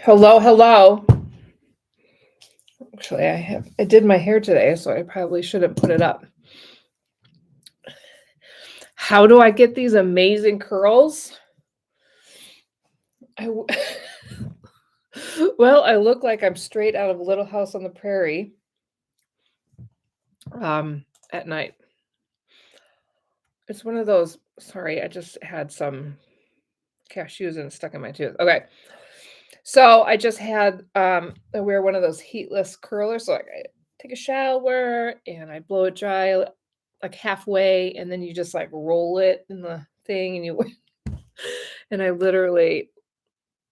Hello, hello. Actually, I did my hair today, so I probably shouldn't put it up. How do I get these amazing curls? I w- well, I look like I'm straight out of Little House on the Prairie at night. It's one of those. Sorry, I just had some cashews and it stuck in my tooth. Okay. So I just had I wear one of those heatless curlers. So I take a shower and I blow it dry like halfway, and then you just like roll it in the thing and you and I literally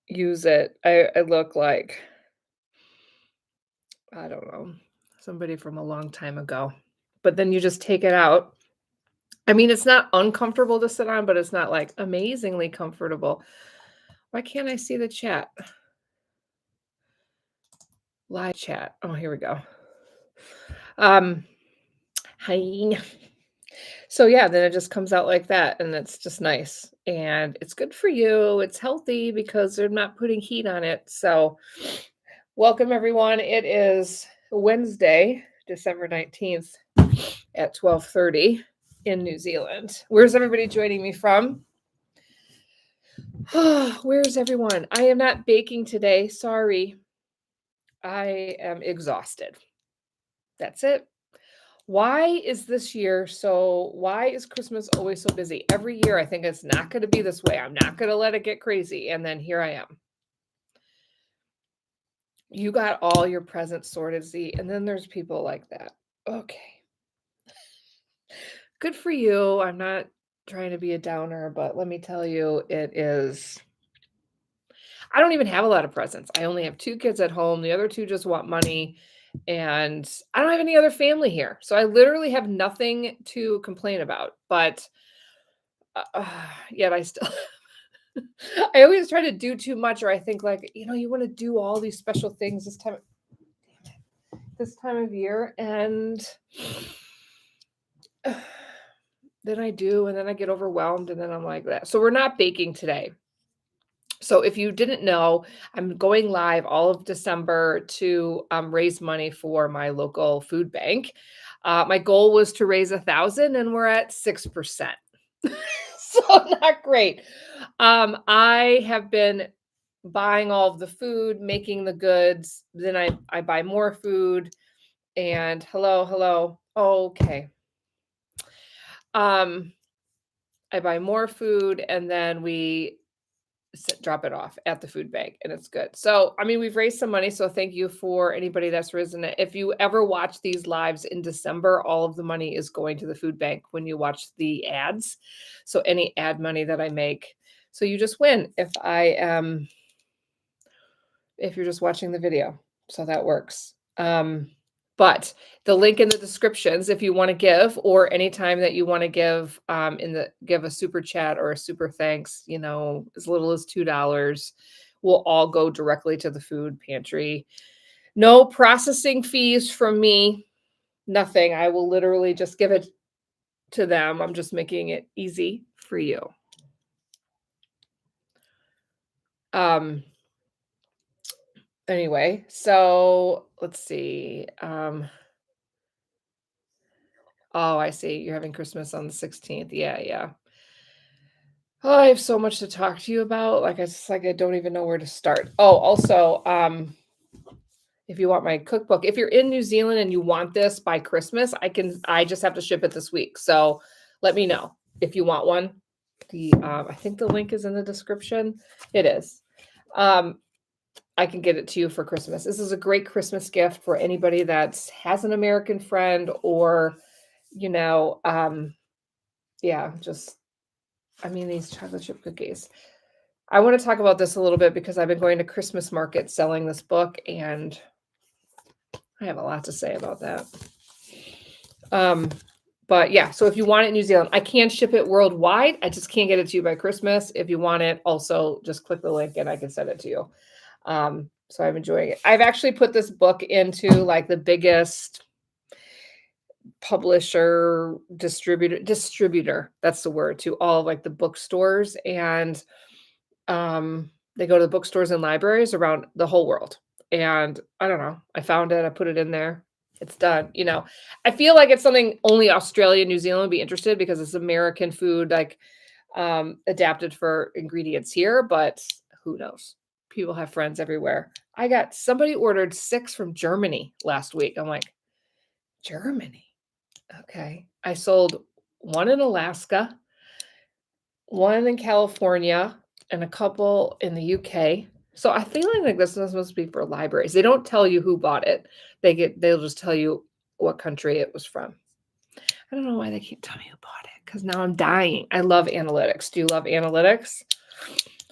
use it. I look like, I don't know, somebody from a long time ago. But then you just take it out. I mean, it's not uncomfortable to sit on, but it's not like amazingly comfortable. Why can't I see the chat? Live chat. Oh, here we go. Hi. So yeah, then it just comes out like that and it's just nice. And it's good for you. It's healthy because they're not putting heat on it. So welcome everyone. It is Wednesday, December 19th at 12:30 in New Zealand. Where's everybody joining me from? Where's everyone? I am not baking today. Sorry. I am exhausted. That's it. Why is Christmas always so busy? Every year I think it's not going to be this way. I'm not going to let it get crazy. And then here I am. You got all your presents sorted, Z. And then there's people like that. Okay. Good for you. I'm not trying to be a downer, but let me tell you, it is. I don't even have a lot of presents. I only have 2 kids at home. The other 2 just want money. And I don't have any other family here. So I literally have nothing to complain about. But yet I still I always try to do too much, or I think like, you want to do all these special things this time of year, and then I do, and then I get overwhelmed, and then I'm like that. So we're not baking today. So if you didn't know, I'm going live all of December to raise money for my local food bank. My goal was to raise 1,000, and we're at 6%. So not great. I have been buying all of the food, making the goods. Then I buy more food. And hello. Okay. I buy more food and then we drop it off at the food bank and it's good. So, I mean, we've raised some money. So thank you for anybody that's risen it. If you ever watch these lives in December, all of the money is going to the food bank when you watch the ads. So any ad money that I make. So you just win if you're just watching the video. So that works. But the link in the descriptions, if you want to give, or anytime that you want to give, give a super chat or a super thanks, as little as $2, will all go directly to the food pantry. No processing fees from me. Nothing. I will literally just give it to them. I'm just making it easy for you. Anyway, so let's see. Oh, I see. You're having Christmas on the 16th. Yeah. Oh, I have so much to talk to you about. Like, it's like I don't even know where to start. Oh, also, if you want my cookbook, if you're in New Zealand and you want this by Christmas, I just have to ship it this week. So let me know if you want one. I think the link is in the description. It is. I can get it to you for Christmas. This is a great Christmas gift for anybody that has an American friend or, these chocolate chip cookies. I want to talk about this a little bit because I've been going to Christmas markets selling this book, and I have a lot to say about that. But yeah, so if you want it in New Zealand, I can ship it worldwide. I just can't get it to you by Christmas. If you want it, also just click the link and I can send it to you. So I'm enjoying it. I've actually put this book into like the biggest publisher distributor, that's the word, to all of like the bookstores. And They go to the bookstores and libraries around the whole world. And I don't know, I found it, I put it in there. It's done, you know. I feel like it's something only Australia, New Zealand would be interested because it's American food, like, adapted for ingredients here, but who knows? People have friends everywhere. I got somebody ordered 6 from Germany last week. I'm like, "Germany? Okay." I sold 1 in Alaska, 1 in California, and a couple in the UK. So I feel like this is supposed to be for libraries. They don't tell you who bought it. They'll just tell you what country it was from. I don't know why they keep telling me who bought it because now I'm dying. I love analytics. Do you love analytics?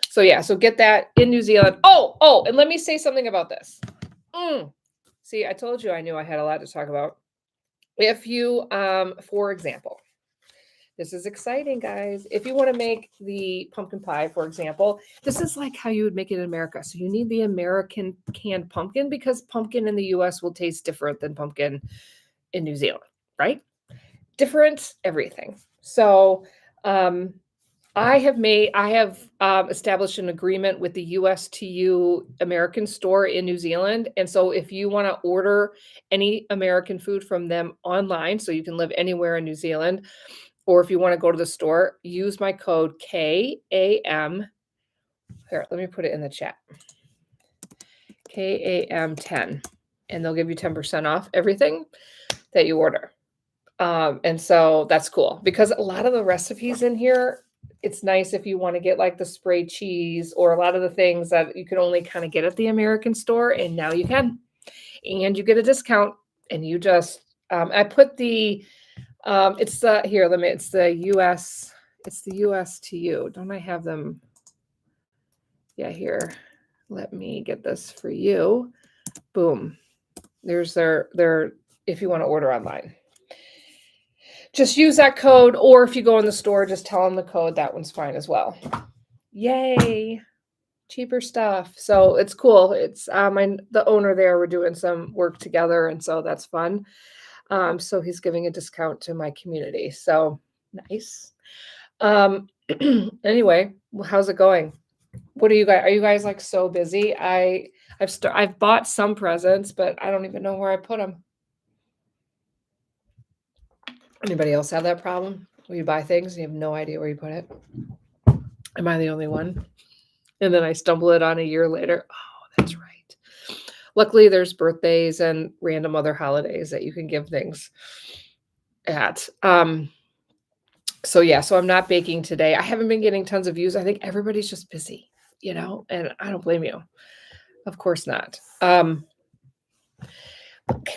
So yeah, so get that in New Zealand. Oh, and let me say something about this. See, I told you I knew I had a lot to talk about. If you, for example, this is exciting, guys. If you want to make the pumpkin pie, for example, this is like how you would make it in America. So you need the American canned pumpkin because pumpkin in the US will taste different than pumpkin in New Zealand, right? Different everything. So I have established an agreement with the USTU American store in New Zealand. And so if you want to order any American food from them online, so you can live anywhere in New Zealand, or if you want to go to the store, use my code KAM. Here, let me put it in the chat. KAM10. And they'll give you 10% off everything that you order. And so that's cool because a lot of the recipes in here, it's nice if you want to get like the spray cheese or a lot of the things that you can only kind of get at the American store. And now you can, and you get a discount and you just, I put the, it's the, here, it's the US to you. Don't I have them? Yeah, here, let me get this for you. Boom. There's their, if you want to order online. Just use that code, or if you go in the store, just tell them the code. That one's fine as well. Yay. Cheaper stuff. So it's cool. It's the owner there, we're doing some work together, and so that's fun. So he's giving a discount to my community. So nice. Anyway, how's it going? What are you guys like so busy? I've bought some presents, but I don't even know where I put them. Anybody else have that problem? Where you buy things and you have no idea where you put it? Am I the only one? And then I stumble it on a year later. Oh, that's right. Luckily, there's birthdays and random other holidays that you can give things at. So yeah, so I'm not baking today. I haven't been getting tons of views. I think everybody's just busy, and I don't blame you. Of course not. Can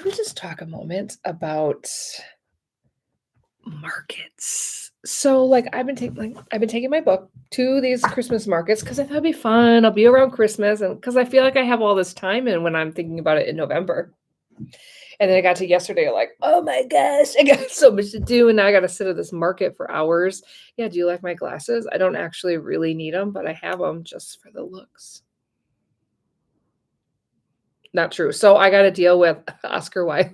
we just talk a moment about markets? So like I've been taking my book to these Christmas markets because I thought it'd be fun. I'll be around Christmas, and because I feel like I have all this time in when I'm thinking about it in November. And then I got to yesterday, like, oh my gosh, I got so much to do, and now I got to sit at this market for hours. Yeah, do you like my glasses? I don't actually really need them, but I have them just for the looks. Not true. So I got a deal with Oscar Wilde,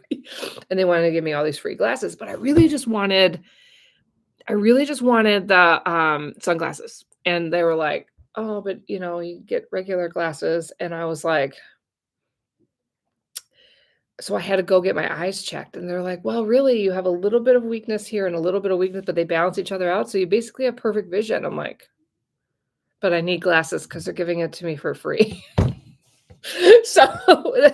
and they wanted to give me all these free glasses, but I really just wanted the sunglasses. And they were like, oh, but you get regular glasses. And I was like, so I had to go get my eyes checked. And they're like, well, really, you have a little bit of weakness here and a little bit of weakness, but they balance each other out. So you basically have perfect vision. I'm like, but I need glasses because they're giving it to me for free. So,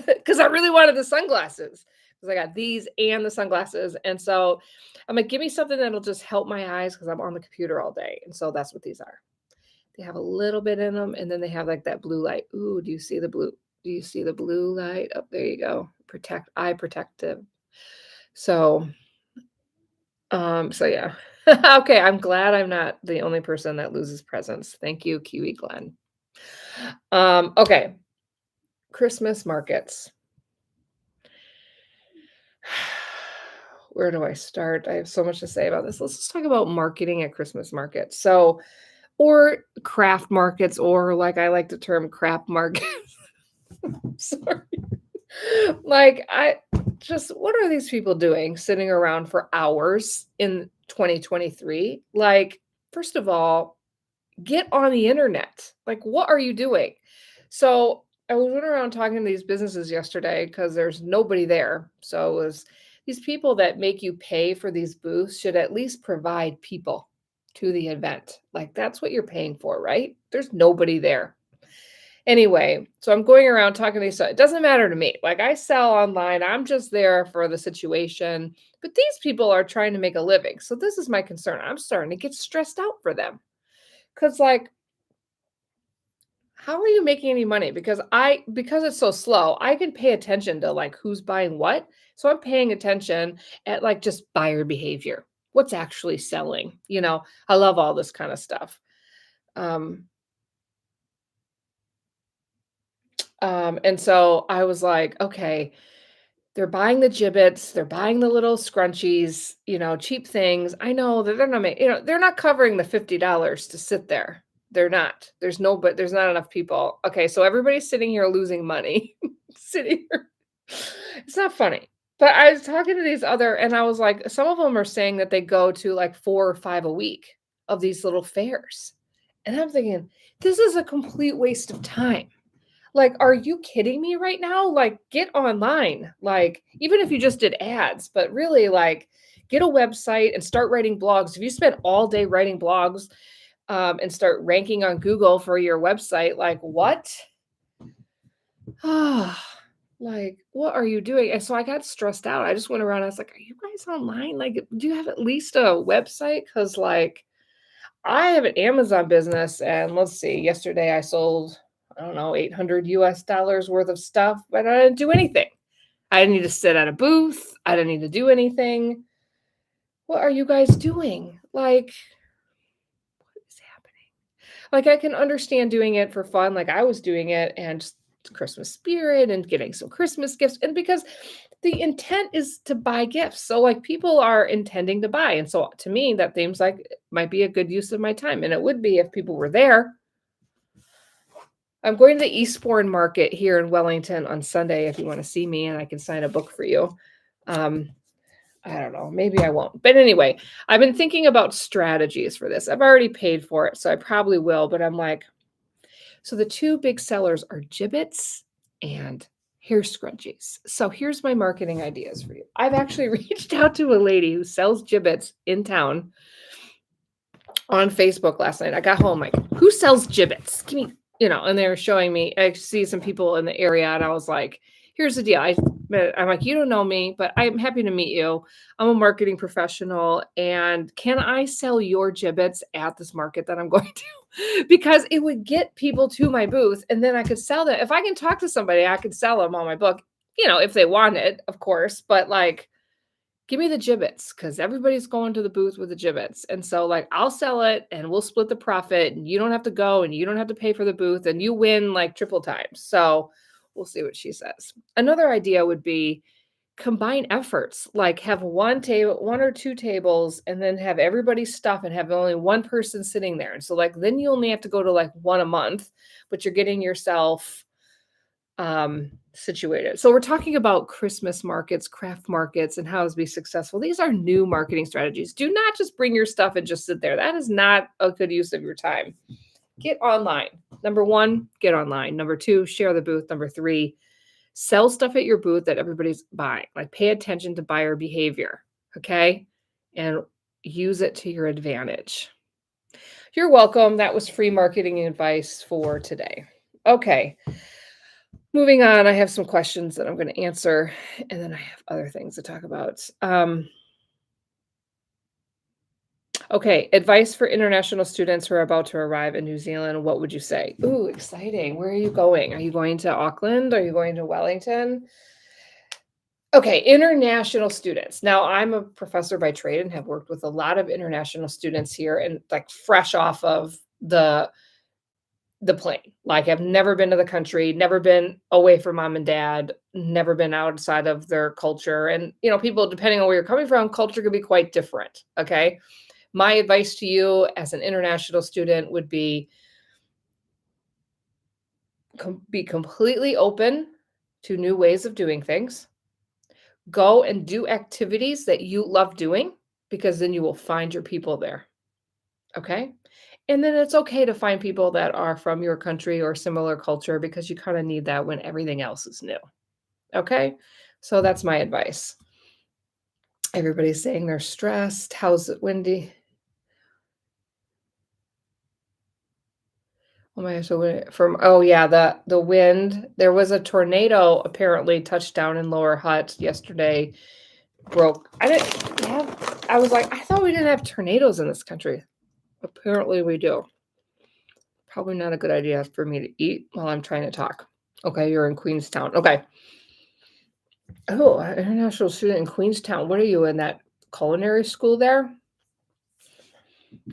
because I really wanted the sunglasses, because I got these and the sunglasses. And so I'm like, give me something that'll just help my eyes because I'm on the computer all day. And so that's what these are. They have a little bit in them, and then they have like that blue light. Ooh, do you see the blue? Do you see the blue light? Oh, there you go. Eye protective. So yeah. Okay, I'm glad I'm not the only person that loses presents. Thank you, Kiwi Glenn. Okay. Christmas markets. Where do I start? I have so much to say about this. Let's just talk about marketing at Christmas markets. So, or craft markets, or like I like the term crap markets. Sorry. Like, what are these people doing sitting around for hours in 2023? Like, first of all, Get on the internet. Like, what are you doing? So I was running around talking to these businesses yesterday because there's nobody there. So it was these people that make you pay for these booths should at least provide people to the event. Like, that's what you're paying for, right? There's nobody there. Anyway, so I'm going around talking to these. It doesn't matter to me. Like, I sell online. I'm just there for the situation. But these people are trying to make a living. So this is my concern. I'm starting to get stressed out for them. Cause like, how are you making any money? Because it's so slow, I can pay attention to, like, who's buying what. So I'm paying attention at, like, just buyer behavior. What's actually selling, you know? I love all this kinda stuff. Um, and so I was like, "Okay, they're buying the gibbets, they're buying the little scrunchies, cheap things. I know that they're not they're not covering the $50 to sit there. They're not. There's not enough people. Okay, so everybody's sitting here losing money. Sitting here. It's not funny. But I was talking to these other and I was like, some of them are saying that they go to like 4 or 5 a week of these little fairs. And I'm thinking, this is a complete waste of time. Like, are you kidding me right now? Like, get online. Like, even if you just did ads, but really, like, get a website and start writing blogs. If you spend all day writing blogs, and start ranking on Google for your website, like, what? Like, what are you doing? And so I got stressed out. I just went around. I was like, are you guys online? Like, do you have at least a website? Because, like, I have an Amazon business, and let's see, yesterday I sold, I don't know, 800 US dollars worth of stuff, but I didn't do anything. I didn't need to sit at a booth. I didn't need to do anything. What are you guys doing? Like, what is happening? Like, I can understand doing it for fun, like I was doing it, and just Christmas spirit and getting some Christmas gifts. And because the intent is to buy gifts. So, like, people are intending to buy. And so, to me, that seems like it might be a good use of my time. And it would be if people were there. I'm going to the Eastbourne Market here in Wellington on Sunday if you want to see me and I can sign a book for you. Um, I don't know, maybe I won't. But anyway, I've been thinking about strategies for this. I've already paid for it, so I probably will, but I'm like, so the two big sellers are gibbets and hair scrunchies. So here's my marketing ideas for you. I've actually reached out to a lady who sells gibbets in town on Facebook last night. I got home like, who sells gibbets? Give me, and they were showing me. I see some people in the area, and I was like, here's the deal. I'm like, you don't know me, but I'm happy to meet you. I'm a marketing professional, and can I sell your gibbets at this market that I'm going to? Because it would get people to my booth, and then I could sell them. If I can talk to somebody, I could sell them on my book, if they want it, of course. But like, give me the gibbets because everybody's going to the booth with the gibbets. And so, like, I'll sell it and we'll split the profit and you don't have to go and you don't have to pay for the booth and you win like triple times. So we'll see what she says. Another idea would be combine efforts, like have one or two tables and then have everybody stuff and have only one person sitting there. And so, like, then you only have to go to like one a month, but you're getting yourself situated. So we're talking about Christmas markets, craft markets, and how to be successful. These are new marketing strategies. Do not just bring your stuff and just sit there. That is not a good use of your time. Get online. Number one, get online. Number two, share the booth. Number three, sell stuff at your booth that everybody's buying. Like, pay attention to buyer behavior. Okay. And use it to your advantage. You're welcome. That was free marketing advice for today. Okay. Moving on, I have some questions that I'm going to answer, and then I have other things to talk about. Okay, advice for international students who are about to arrive in New Zealand. What would you say? Ooh, exciting. Where are you going? Are you going to Auckland? Are you going to Wellington? Okay, international students. Now, I'm a professor by trade and have worked with a lot of international students here and like fresh off of the plane. Like, I've never been to the country, never been away from mom and dad, never been outside of their culture. And, people, depending on where you're coming from, culture could be quite different. Okay. My advice to you as an international student would be be completely open to new ways of doing things. Go and do activities that you love doing because then you will find your people there. Okay. And then it's okay to find people that are from your country or similar culture because you kinda need that when everything else is new, okay? So that's my advice. Everybody's saying they're stressed. How's it windy? Oh my gosh, yeah, the wind. There was a tornado apparently touched down in Lower Hutt yesterday, broke I didn't have I was like, "I thought we didn't have tornadoes in this country." Apparently we do. Probably not a good idea for me to eat while I'm trying to talk. Okay, you're in Queenstown. Okay. Oh, international student in Queenstown. What are you in that culinary school there?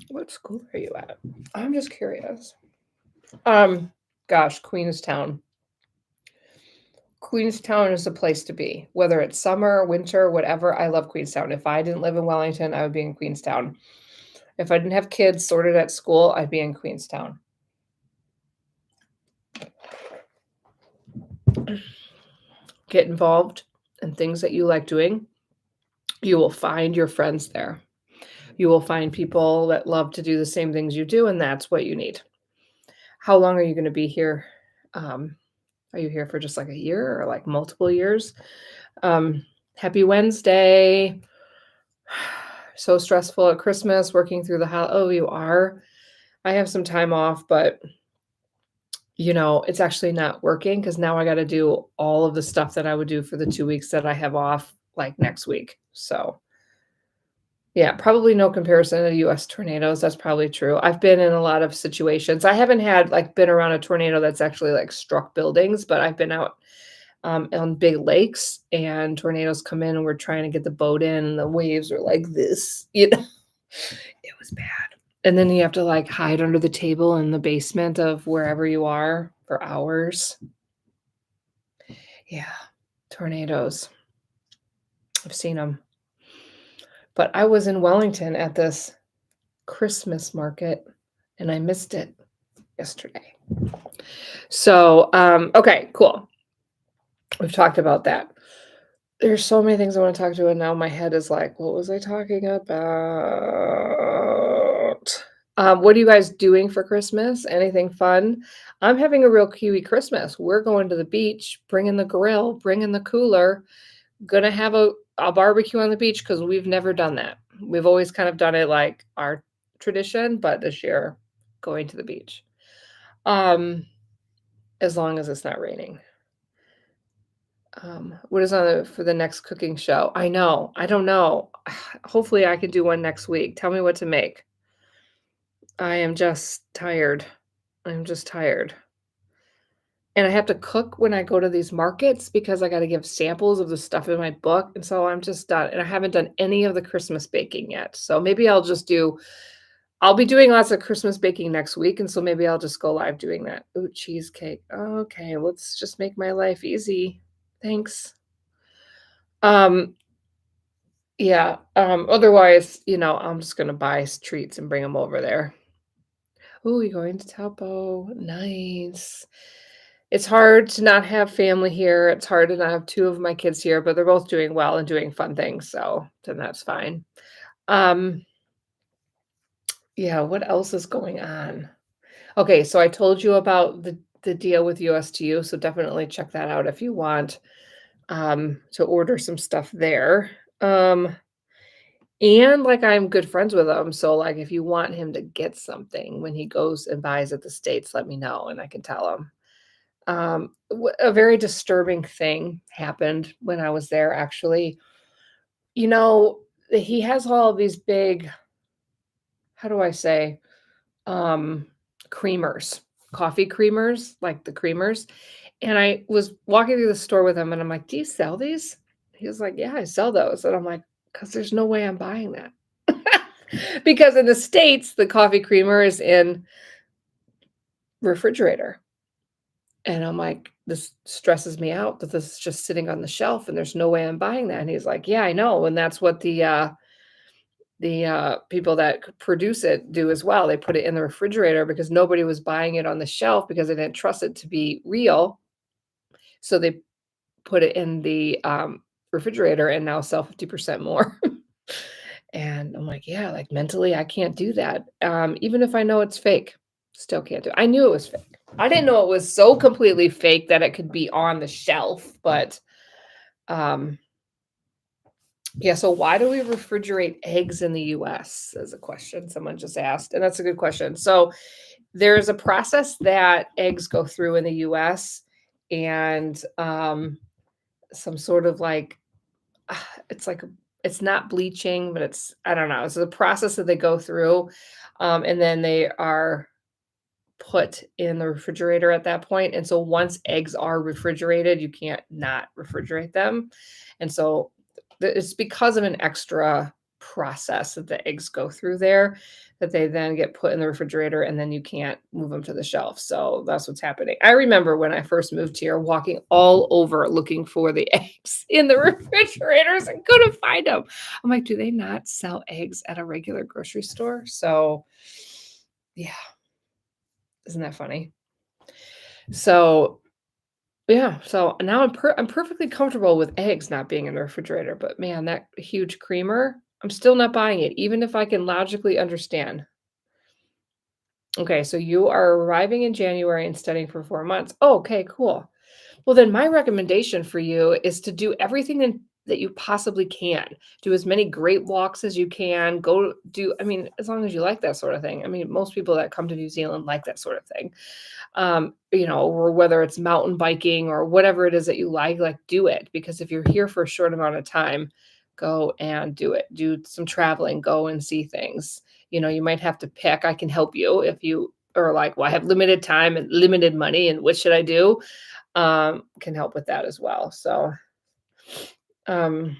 What school are you at? I'm just curious. Gosh, Queenstown. Queenstown is the place to be, whether it's summer, winter, whatever. I love Queenstown. If I didn't live in Wellington, I would be in Queenstown. If I didn't have kids sorted at school, I'd be in Queenstown. Get involved in things that you like doing. You will find your friends there. You will find people that love to do the same things you do, and that's what you need. How long are you gonna be here? Um, are you here for just, like, a year or, like, multiple years? Happy Wednesday. So stressful at Christmas, working through the oh, you are? I have some time off, but, it's actually not working because now I gotta do all of the stuff that I would do for the 2 weeks that I have off, like, next week. So, yeah, probably no comparison to US tornadoes, that's probably true. I've been in a lot of situations. I haven't been around a tornado that's actually, like, struck buildings, but I've been out, on big lakes, and tornadoes come in, and we're trying to get the boat in, and the waves are like this, you know? It was bad. And then you have to, like, hide under the table in the basement of wherever you are for hours. Yeah, tornadoes. I've seen them. But I was in Wellington at this Christmas market, and I missed it yesterday. So, okay, cool. We've talked about that. There's so many things I wanna talk to, and now my head is like, "What was I talking about?" What are you guys doing for Christmas? Anything fun? I'm having a real Kiwi Christmas. We're going to the beach, bringing the grill, bringing the cooler, gonna have a barbecue on the beach because 'cause we've never done that. We've always kind of done it like our tradition, but this year, going to the beach. Um, as long as it's not raining. What is on for the next cooking show? I know. I don't know. Hopefully, I can do one next week. Tell me what to make. I am just tired. I'm just tired. And I have to cook when I go to these markets because I gotta give samples of the stuff in my book, and so I'm just done, and I haven't done any of the Christmas baking yet, so maybe I'll be doing lots of Christmas baking next week, and so maybe I'll just go live doing that. Ooh, cheesecake. Okay, let's just make my life easy. Thanks. Um, yeah, otherwise, I'm just gonna buy treats and bring them over there. Ooh, you're going to Taupo. Nice. It's hard to not have family here. It's hard to not have 2 of my kids here, but they're both doing well and doing fun things, so then that's fine. Um, yeah, what else is going on? Okay, so I told you about the deal with USTU, so definitely check that out if you want, to order some stuff there. And, like, I'm good friends with him, so, like, if you want him to get something when he goes and buys at the States, let me know, and I can tell him. A very disturbing thing happened when I was there, actually. You know, he has all of these big, how do I say, um, creamers, coffee creamers, like the creamers, and I was walking through the store with him, and I'm like, "Do you sell these?" He was like, "Yeah, I sell those," and I'm like, "'Cause there's no way I'm buying that." Because in the States, the coffee creamer is in refrigerator, and I'm like, "This stresses me out that this is just sitting on the shelf, and there's no way I'm buying that," and he's like, "Yeah, I know," and that's what the people that produce it do as well. They put it in the refrigerator because nobody was buying it on the shelf because they didn't trust it to be real, so they put it in the, refrigerator and now sell 50% more. And I'm like, "Yeah, like, mentally, I can't do that." Even if I know it's fake, still can't do it. I knew it was fake. I didn't know it was so completely fake that it could be on the shelf, but, um, yeah, so why do we refrigerate eggs in the US is a question someone just asked, and that's a good question. So, there's a process that eggs go through in the US, and, some sort of, like, it's like it's not bleaching, but it's I don't know. It's a process that they go through, and then they are put in the refrigerator at that point. And so once eggs are refrigerated, you can't not refrigerate them. And so it's because of an extra process that the eggs go through there that they then get put in the refrigerator and then you can't move them to the shelf. So that's what's happening. I remember when I first moved here walking all over looking for the eggs in the refrigerators and couldn't find them. I'm like, do they not sell eggs at a regular grocery store? So yeah, isn't that funny? So, yeah, so now I'm perfectly comfortable with eggs not being in the refrigerator, but man, that huge creamer, I'm still not buying it, even if I can logically understand. Okay, so you are arriving in January and studying for 4 months. Oh, okay, cool. Well, then my recommendation for you is to do everything that you possibly can. Do as many great walks as you can. Go do, I mean, as long as you like that sort of thing. I mean, most people that come to New Zealand like that sort of thing. Or whether it's mountain biking or whatever it is that you like do it because if you're here for a short amount of time, go and do it. Do some traveling, go and see things. You might have to pick. I can help you if you are like, well, I have limited time and limited money, and what should I do? Can help with that as well. So, um,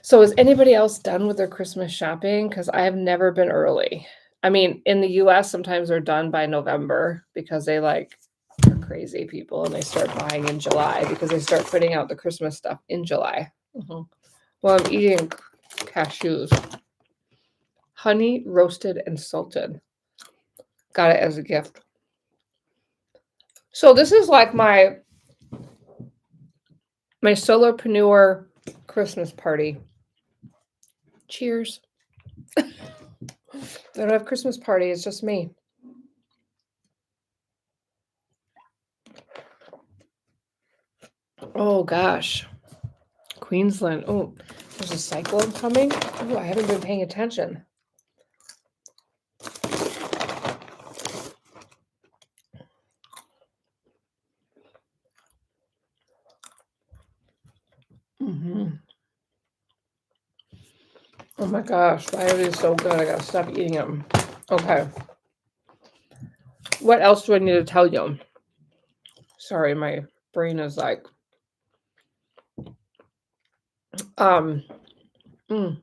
so is anybody else done with their Christmas shopping? Because I have never been early. I mean, in the US, sometimes they're done by November because they like are crazy people and they start buying in July because they start putting out the Christmas stuff in July. Mhm. Well, I'm eating cashews, honey roasted and salted. Got it as a gift. So this is like my solopreneur Christmas party. Cheers. I don't have Christmas party. It's just me. Oh gosh. Queensland. Oh, there's a cyclone coming. Oh, I haven't been paying attention. Oh my gosh, why are these so good? I gotta stop eating them. Okay. What else do I need to tell you? Sorry, my brain is like, um, mm,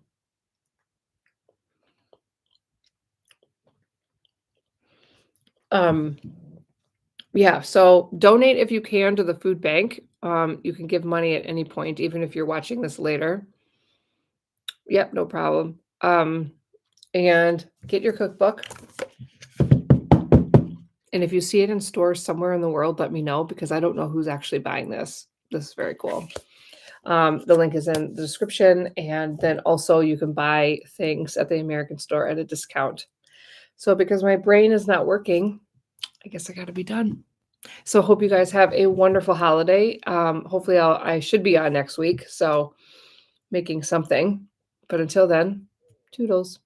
um, yeah. So donate if you can to the food bank. You can give money at any point, even if you're watching this later. Yep, no problem. And get your cookbook. And if you see it in stores somewhere in the world, let me know because I don't know who's actually buying this. This is very cool. The link is in the description. And then also you can buy things at the American store at a discount. So because my brain is not working, I guess I got to be done. So hope you guys have a wonderful holiday. Hopefully I should be on next week. So making something. But until then, toodles.